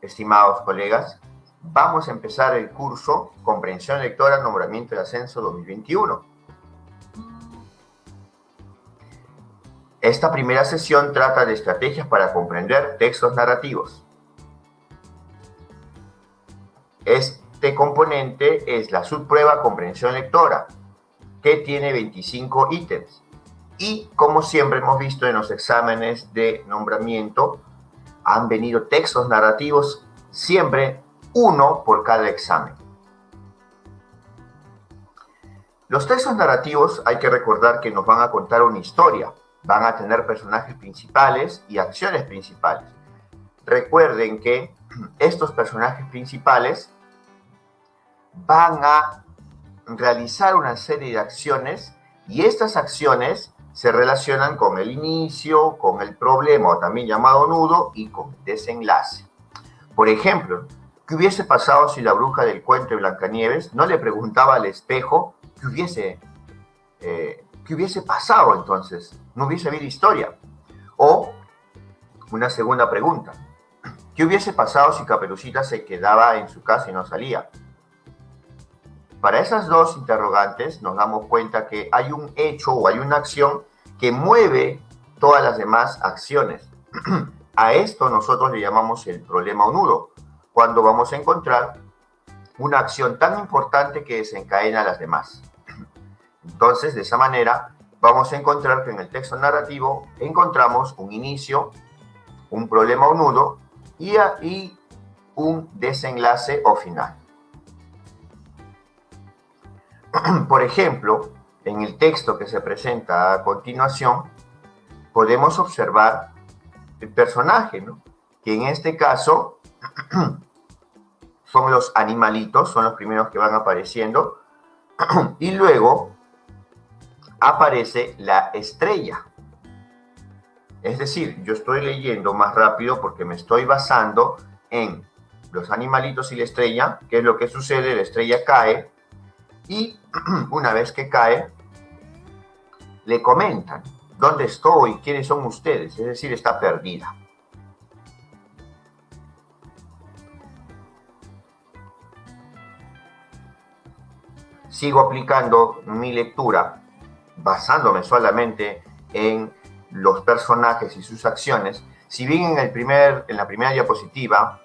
estimados colegas, vamos a empezar el curso Comprensión Lectora, Nombramiento y Ascenso 2021. Esta primera sesión trata de estrategias para comprender textos narrativos. Este componente es la subprueba Comprensión Lectora, que tiene 25 ítems. Y como siempre hemos visto en los exámenes de nombramiento, han venido textos narrativos, siempre uno por cada examen. Los textos narrativos hay que recordar que nos van a contar una historia, van a tener personajes principales y acciones principales. Recuerden que estos personajes principales van a realizar una serie de acciones y estas acciones se relacionan con el inicio, con el problema, o también llamado nudo, y con el desenlace. Por ejemplo, ¿qué hubiese pasado si la bruja del cuento de Blancanieves no le preguntaba al espejo qué hubiese pasado entonces? No hubiese habido historia. O, una segunda pregunta, ¿qué hubiese pasado si Caperucita se quedaba en su casa y no salía? Para esas dos interrogantes nos damos cuenta que hay un hecho o hay una acción que mueve todas las demás acciones. A esto nosotros le llamamos el problema o nudo, cuando vamos a encontrar una acción tan importante que desencadena las demás. Entonces, de esa manera, vamos a encontrar que en el texto narrativo encontramos un inicio, un problema o nudo y un desenlace o final. Por ejemplo, en el texto que se presenta a continuación, podemos observar el personaje, ¿no? Que en este caso son los animalitos, son los primeros que van apareciendo, y luego aparece la estrella. Es decir, yo estoy leyendo más rápido porque me estoy basando en los animalitos y la estrella. ¿Qué es lo que sucede? La estrella cae y una vez que cae, le comentan, ¿dónde estoy? ¿Quiénes son ustedes? Es decir, está perdida. Sigo aplicando mi lectura, basándome solamente en los personajes y sus acciones. Si bien en la primera diapositiva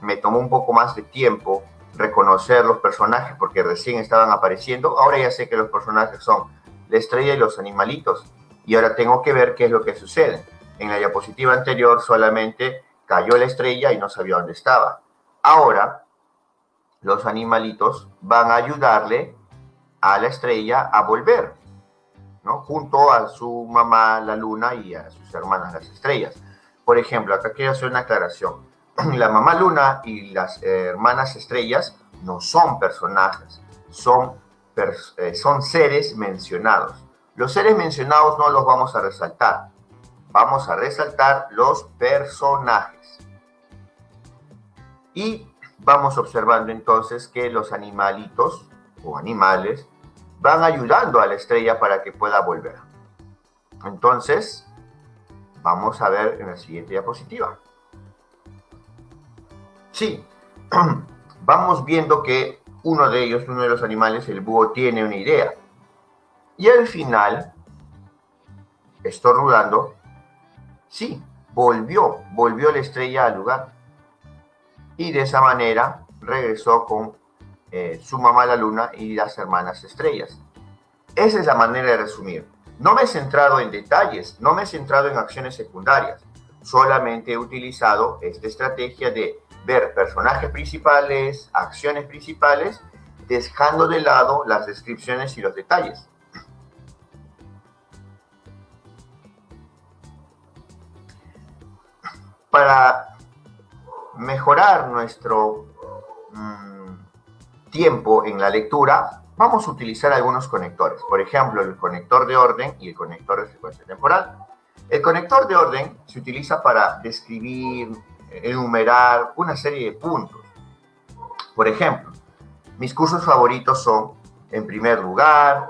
me tomó un poco más de tiempo reconocer los personajes porque recién estaban apareciendo, ahora ya sé que los personajes son la estrella y los animalitos, y ahora tengo que ver qué es lo que sucede. En la diapositiva anterior solamente cayó la estrella y no sabía dónde estaba. Ahora los animalitos van a ayudarle a la estrella a volver, ¿no? Junto a su mamá, la luna, y a sus hermanas, las estrellas. Por ejemplo, acá quiero hacer una aclaración. La mamá luna y las hermanas estrellas no son personajes, son seres mencionados. Los seres mencionados no los vamos a resaltar, vamos a resaltar los personajes. Y vamos observando entonces que los animalitos o animales van ayudando a la estrella para que pueda volver. Entonces, vamos a ver en la siguiente diapositiva. Sí, vamos viendo que uno de los animales, el búho, tiene una idea. Y al final, estornudando, sí, volvió la estrella al lugar. Y de esa manera regresó con su mamá la luna y las hermanas estrellas. Esa es la manera de resumir. No me he centrado en detalles, no me he centrado en acciones secundarias. Solamente he utilizado esta estrategia de ver personajes principales, acciones principales, dejando de lado las descripciones y los detalles. Para mejorar nuestro tiempo en la lectura, vamos a utilizar algunos conectores. Por ejemplo, el conector de orden y el conector de secuencia temporal. El conector de orden se utiliza para describir, enumerar una serie de puntos. Por ejemplo, mis cursos favoritos son, en primer lugar,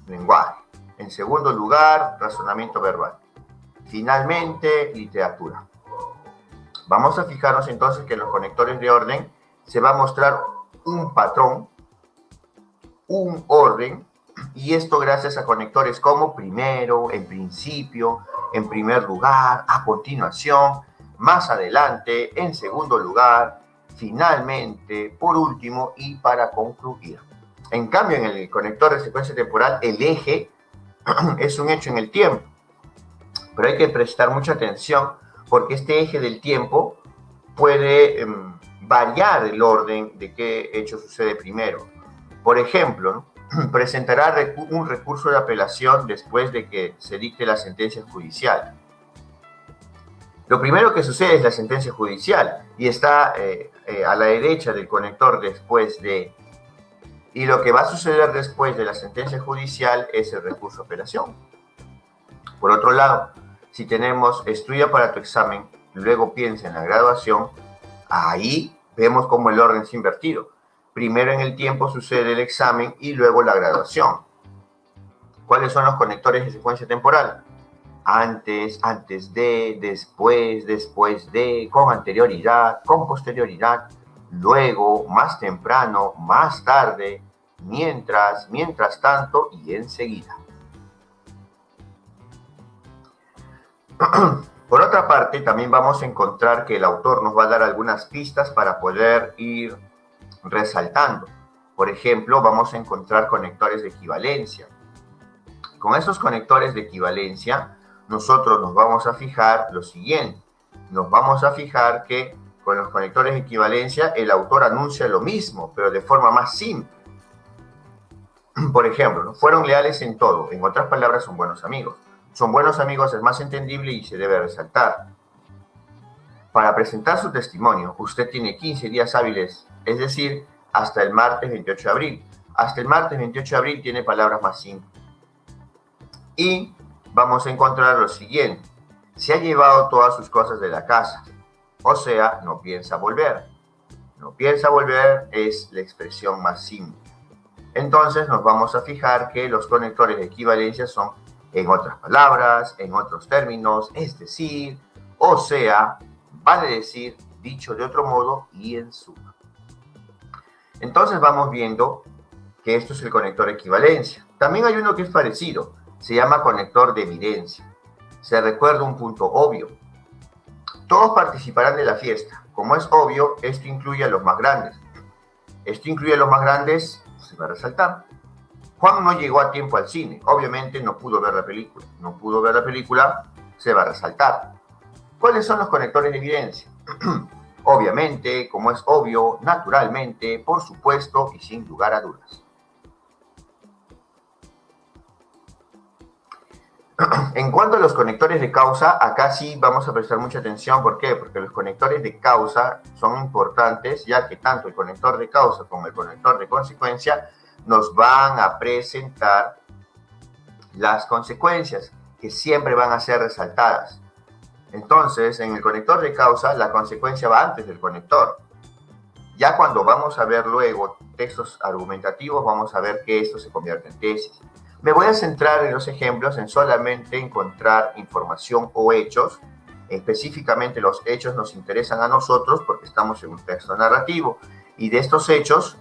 lenguaje. En segundo lugar, razonamiento verbal. Finalmente, literatura. Vamos a fijarnos entonces que en los conectores de orden se va a mostrar un patrón, un orden, y esto gracias a conectores como primero, en principio, en primer lugar, a continuación, más adelante, en segundo lugar, finalmente, por último y para concluir. En cambio, en el conector de secuencia temporal, el eje es un hecho en el tiempo, pero hay que prestar mucha atención porque este eje del tiempo puede variar el orden de qué hecho sucede primero. Por ejemplo, presentará un recurso de apelación después de que se dicte la sentencia judicial. Lo primero que sucede es la sentencia judicial y está a la derecha del conector después de. Y lo que va a suceder después de la sentencia judicial es el recurso de apelación. Por otro lado, si tenemos estudia para tu examen, luego piensa en la graduación, ahí vemos como el orden es invertido. Primero en el tiempo sucede el examen y luego la graduación. ¿Cuáles son los conectores de secuencia temporal? Antes, antes de, después de, con anterioridad, con posterioridad, luego, más temprano, más tarde, mientras tanto y enseguida. Por otra parte, también vamos a encontrar que el autor nos va a dar algunas pistas para poder ir resaltando. Por ejemplo, vamos a encontrar conectores de equivalencia. Con esos conectores de equivalencia, nosotros nos vamos a fijar lo siguiente. Nos vamos a fijar que con los conectores de equivalencia el autor anuncia lo mismo, pero de forma más simple. Por ejemplo, fueron leales en todo. En otras palabras, son buenos amigos. Son buenos amigos es más entendible y se debe resaltar. Para presentar su testimonio, usted tiene 15 días hábiles, es decir, hasta el martes 28 de abril. Hasta el martes 28 de abril tiene palabras más simples. Y vamos a encontrar lo siguiente. Se ha llevado todas sus cosas de la casa. O sea, no piensa volver. No piensa volver es la expresión más simple. Entonces nos vamos a fijar que los conectores de equivalencia son en otras palabras, en otros términos, es decir, o sea, vale decir, dicho de otro modo y en suma. Entonces vamos viendo que esto es el conector de equivalencia. También hay uno que es parecido, se llama conector de evidencia. Se recuerda un punto obvio. Todos participarán de la fiesta. Como es obvio, esto incluye a los más grandes. Esto incluye a los más grandes, se va a resaltar. Juan no llegó a tiempo al cine. Obviamente no pudo ver la película. No pudo ver la película, se va a resaltar. ¿Cuáles son los conectores de evidencia? Obviamente, como es obvio, naturalmente, por supuesto y sin lugar a dudas. En cuanto a los conectores de causa, acá sí vamos a prestar mucha atención. ¿Por qué? Porque los conectores de causa son importantes, ya que tanto el conector de causa como el conector de consecuencia nos van a presentar las consecuencias, que siempre van a ser resaltadas. Entonces, en el conector de causa, la consecuencia va antes del conector. Ya cuando vamos a ver luego textos argumentativos, vamos a ver que esto se convierte en tesis. Me voy a centrar en los ejemplos en solamente encontrar información o hechos. Específicamente los hechos nos interesan a nosotros porque estamos en un texto narrativo. Y de estos hechos,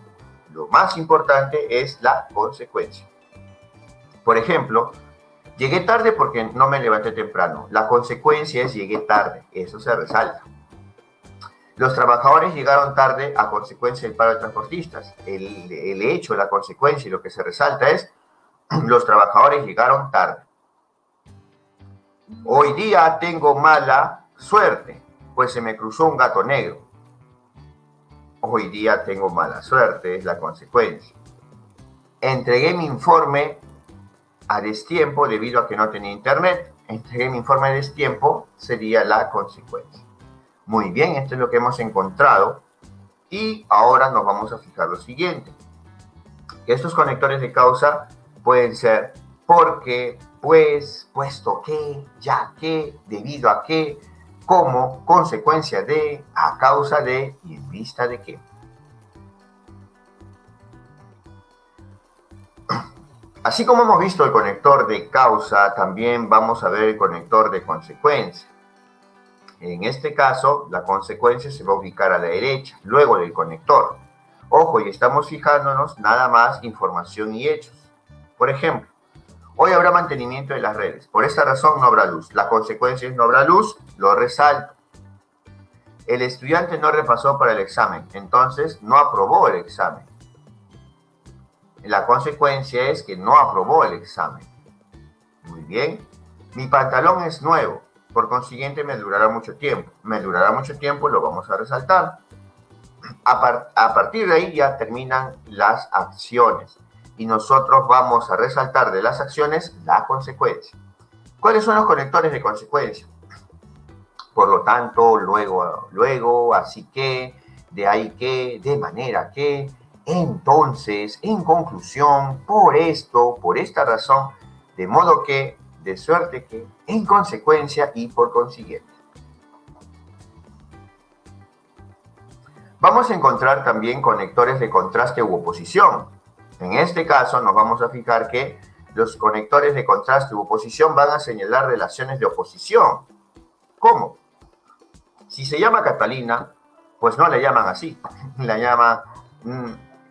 lo más importante es la consecuencia. Por ejemplo, llegué tarde porque no me levanté temprano. La consecuencia es llegué tarde. Eso se resalta. Los trabajadores llegaron tarde a consecuencia del paro de transportistas. El hecho, la consecuencia y lo que se resalta es los trabajadores llegaron tarde. Hoy día tengo mala suerte, pues se me cruzó un gato negro. Hoy día tengo mala suerte, es la consecuencia. Entregué mi informe a destiempo debido a que no tenía internet. Entregué mi informe a destiempo sería la consecuencia. Muy bien, esto es lo que hemos encontrado. Y ahora nos vamos a fijar lo siguiente. Estos conectores de causa pueden ser porque, pues, puesto que, ya que, debido a que, como, consecuencia de, a causa de y en vista de que. Así como hemos visto el conector de causa, también vamos a ver el conector de consecuencia. En este caso, la consecuencia se va a ubicar a la derecha, luego del conector. Ojo, y estamos fijándonos nada más información y hechos. Por ejemplo, hoy habrá mantenimiento de las redes. Por esta razón no habrá luz. La consecuencia es no habrá luz, lo resalto. El estudiante no repasó para el examen, entonces no aprobó el examen. La consecuencia es que no aprobó el examen. Muy bien. Mi pantalón es nuevo, por consiguiente me durará mucho tiempo. Me durará mucho tiempo, lo vamos a resaltar. A partir de ahí ya terminan las acciones y nosotros vamos a resaltar de las acciones la consecuencia. ¿Cuáles son los conectores de consecuencia? Por lo tanto, luego, así que, de ahí que, de manera que, entonces, en conclusión, por esto, por esta razón, de modo que, de suerte que, en consecuencia y por consiguiente. Vamos a encontrar también conectores de contraste u oposición. En este caso nos vamos a fijar que los conectores de contraste u oposición van a señalar relaciones de oposición. ¿Cómo? Si se llama Catalina, pues no le llaman así. La llama...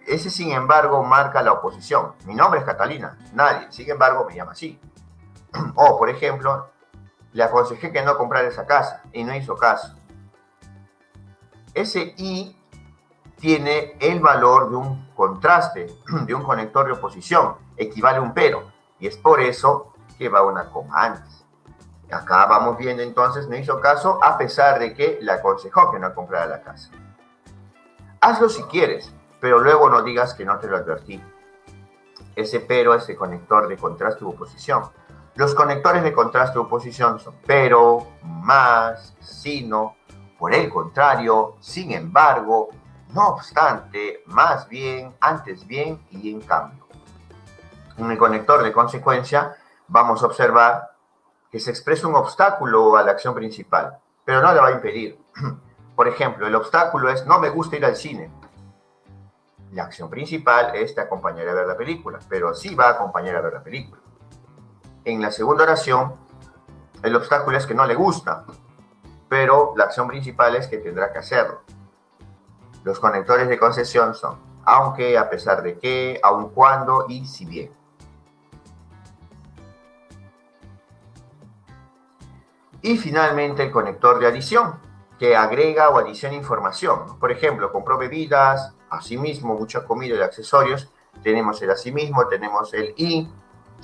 ese, sin embargo, marca la oposición. Mi nombre es Catalina, nadie, sin embargo, me llama así. O, por ejemplo, le aconsejé que no comprara esa casa y no hizo caso. Ese y tiene el valor de un contraste, de un conector de oposición, equivale a un pero, y es por eso que va una coma antes. Acá vamos viendo entonces, no hizo caso a pesar de que le aconsejó que no comprara la casa. Hazlo si quieres, pero luego no digas que no te lo advertí. Ese pero es el conector de contraste u oposición. Los conectores de contraste u oposición son pero, más, sino, por el contrario, sin embargo, no obstante, más bien, antes bien y en cambio. En el conector de consecuencia vamos a observar que se expresa un obstáculo a la acción principal, pero no la va a impedir. Por ejemplo, el obstáculo es no me gusta ir al cine. La acción principal es te acompañaré a ver la película, pero sí va a acompañar a ver la película. En la segunda oración, el obstáculo es que no le gusta, pero la acción principal es que tendrá que hacerlo. Los conectores de concesión son aunque, a pesar de que, aun cuando y si bien. Y finalmente el conector de adición, que agrega o adiciona información. Por ejemplo, compró bebidas, asimismo, mucha comida y accesorios. Tenemos el asimismo, tenemos el y.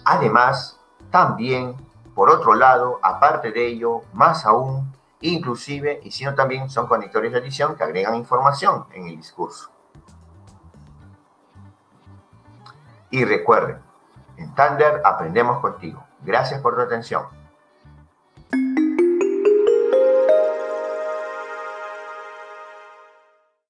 Además, también, por otro lado, aparte de ello, más aún, inclusive, y sino también son conectores de adición que agregan información en el discurso. Y recuerden, en Thunder aprendemos contigo. Gracias por tu atención.